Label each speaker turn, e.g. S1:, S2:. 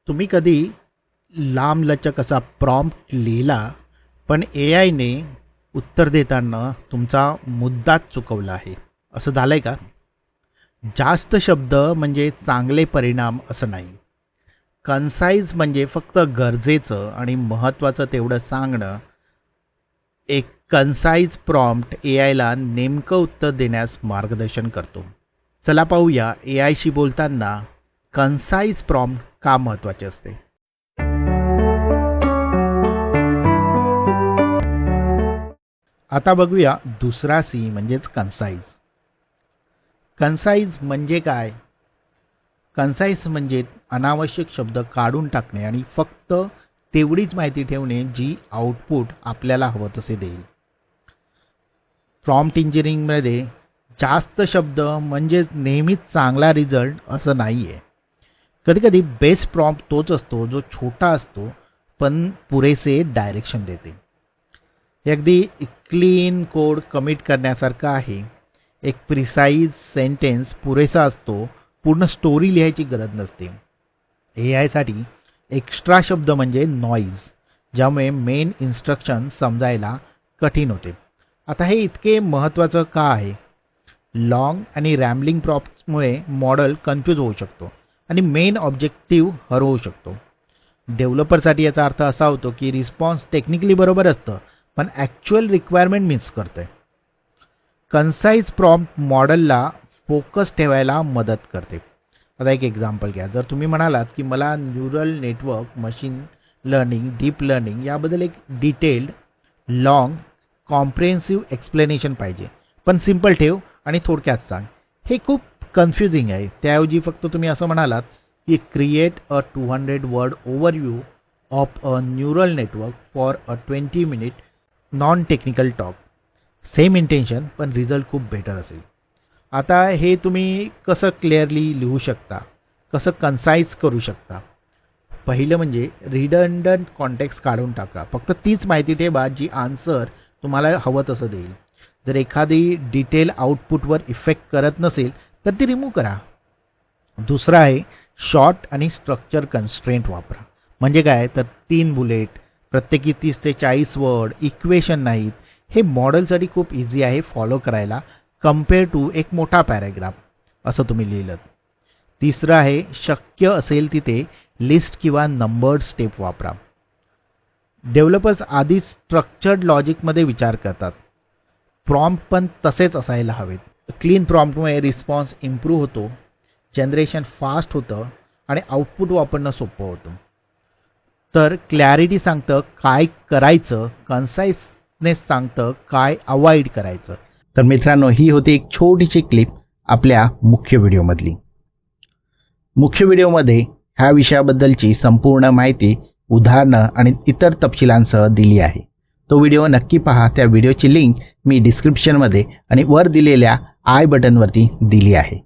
S1: तुम्ही कधी लांबलचक असा प्रॉम्प्ट लिहिला पण एआयने उत्तर देताना तुमचा मुद्दाच चुकवला आहे, असं झालं आहे का? जास्त शब्द म्हणजे चांगले परिणाम असं नाही. कन्साइज म्हणजे फक्त गरजेचं आणि महत्त्वाचं तेवढं सांगणं. एक कन्साइज प्रॉम्प्ट एआयला नेमकं उत्तर देण्यास मार्गदर्शन करतो. चला पाहूया एआयशी बोलताना कन्साइज प्रॉम्प्ट का महत्त्वाचे असते. आता बघूया दुसरा सी म्हणजेच कन्साइज. कन्साइज म्हणजे काय? कन्साइज म्हणजे अनावश्यक शब्द काढून टाकणे आणि फक्त तेवढीच माहिती ठेवणे जी आउटपुट आपल्याला हवं तसे देईल. प्रॉम्प्ट इंजिनिअरिंगमध्ये जास्त शब्द म्हणजे नेहमीच चांगला रिझल्ट असं नाही आहे. कधीकधी बेस्ट प्रॉम्प्ट तोच असतो जो छोटा असतो पण पुरेसे डायरेक्शन देते. अगदी क्लीन कोड कमिट करण्यासारखं आहे. एक प्रिसाईज सेंटेन्स पुरेसा असतो, पूर्ण स्टोरी लिहायची गरज नसते. एआयसाठी एक्स्ट्रा शब्द म्हणजे नॉईज, ज्यामुळे मेन इन्स्ट्रक्शन समजायला कठीण होते. आता हे इतके महत्त्वाचं का आहे? लॉंग आणि रॅम्बलिंग प्रॉम्प्ट्समुळे मॉडेल कन्फ्यूज होऊ शकतो आणि मेन ऑब्जेक्टिव्ह हरवू शकतो. डेव्हलपरसाठी याचा अर्थ असा होतो की रिस्पॉन्स टेक्निकली बरोबर असतं पण ॲक्च्युअल रिक्वायरमेंट मिस करते. कन्साइज प्रॉम्प्ट मॉडेलला फोकस ठेवायला मदत करते. आता एक एक्झाम्पल घ्या. जर तुम्ही म्हणालात की मला neural network, machine learning, deep learning याबद्दल एक डिटेल्ड, लॉंग, कॉम्प्रिहेन्सिव्ह एक्सप्लेनेशन पाहिजे, पण सिम्पल ठेव आणि थोडक्यात सांग. हे खूप कन्फ्युजिंग आहे. त्याऐवजी फक्त तुम्ही असं म्हणालात की create a 200 word overview of a neural network for a 20 minute non technical talk. Same intention पण रिझल्ट खूप बेटर असेल. आता हे तुम्ही कसं क्लिअरली लिहू शकता, कसं कन्साइज करू शकता? पहिलं म्हणजे रिडंडंट कॉन्टेक्स्ट काढून टाका. फक्त तीच माहिती ठेवा जी आन्सर तुम्हाला हवं तसं देईल. जर एखादी डिटेल आउटपुटवर इफेक्ट करत नसेल तर ती रिमूव्ह करा. दुसरं आहे शॉर्ट आणि स्ट्रक्चर कन्स्ट्रेंट वापरा. म्हणजे काय तर 3 बुलेट, प्रत्येकी 30 ते 40 वर्ड, इक्वेशन नाहीत. हे मॉडेलसाठी खूप इझी आहे फॉलो करायला कम्पेअर टू एक मोठा पॅराग्राफ असं तुम्ही लिहिलं. तिसरं आहे शक्य असेल तिथे लिस्ट किंवा नंबर्ड स्टेप वापरा. डेव्हलपर्स आधी स्ट्रक्चर्ड लॉजिकमध्ये विचार करतात. प्रॉम्प्ट पण तसेच असायला हवेत. क्लीन प्रॉम्प्टमुळे रिस्पॉन्स इम्प्रूव्ह होतो, जनरेशन फास्ट होतं आणि आउटपुट वापरणं सोपं होतं. तर क्लॅरिटी सांगतं काय करायचं, कन्साइजनेस सांगतं काय अवॉइड करायचं. तर मित्रांनो, ही होती एक छोटीशी क्लिप आपल्या मुख्य व्हिडिओमधली. मुख्य व्हिडिओमध्ये ह्या विषयाबद्दलची संपूर्ण माहिती, उदाहरणं आणि इतर तपशिलांसह दिली आहे. तो व्हिडिओ नक्की पहा. त्या व्हिडिओची लिंक मी डिस्क्रिप्शनमध्ये आणि वर दिलेल्या आय बटनवरती दिली आहे.